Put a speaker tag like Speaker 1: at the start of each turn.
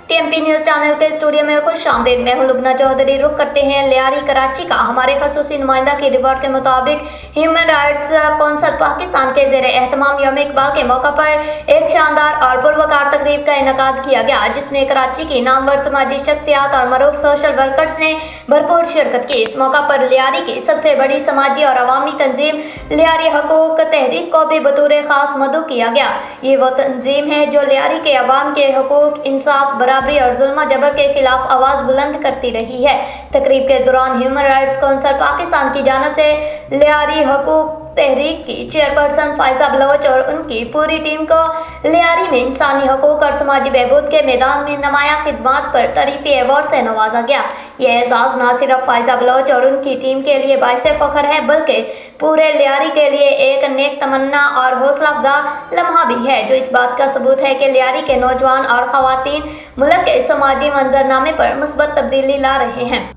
Speaker 1: TMP news channel के studio में खुश आमदीद। मैं हूं लुबना चौधरी। रुख करते हैं लियारी कराची का। हमारे खसूसी नुमाइंदा की रिपोर्ट के मुताबिक ह्यूमन राइट्स कौंसल पाकिस्तान के ज़ेरे एहतमाम यौम इकबाल के मौका पर एक शानदार और पुरवकार तकरीब का इनेकाद किया गया, जिसमें कराची की नामवर समाजी शख्सियात और मरूफ सोशल वर्कर्स ने भरपूर शिरकत की। इस मौका पर लियारी की सबसे बड़ी समाजी और अवामी तंजीम लियारी हकूक तहरीक को भी बतौर खास मदऊ किया गया। ये वो तंजीम है जो लियारी के अवाम के हकूक, इंसाफ, बराबरी और जुल्म जबर के खिलाफ आवाज़ बुलंद करती रही है। तकरीब के दौरान ह्यूमन राइट्स कौंसल पाकिस्तान की जानिब से लियारी हकूक तहरीक की चेयरपर्सन फायजा बलोच और उनकी पूरी टीम को लियारी में इंसानी हकूक और समाजी बहबूद के मैदान में नुमायां खिदमात पर तरीफी एवॉर्ड से नवाजा गया। यह एजाज़ न सिर्फ फायजा बलोच और उनकी टीम के लिए बाइस फ़ख्र है, बल्कि पूरे लियारी के लिए एक नेक तमन्ना और हौसला अफजा लम्हा भी है, जो इस बात का सबूत है कि लियारी के नौजवान और ख़वातीन मुल्क के समाजी मंजरनामे पर मुस्बत तब्दीली ला रहे हैं।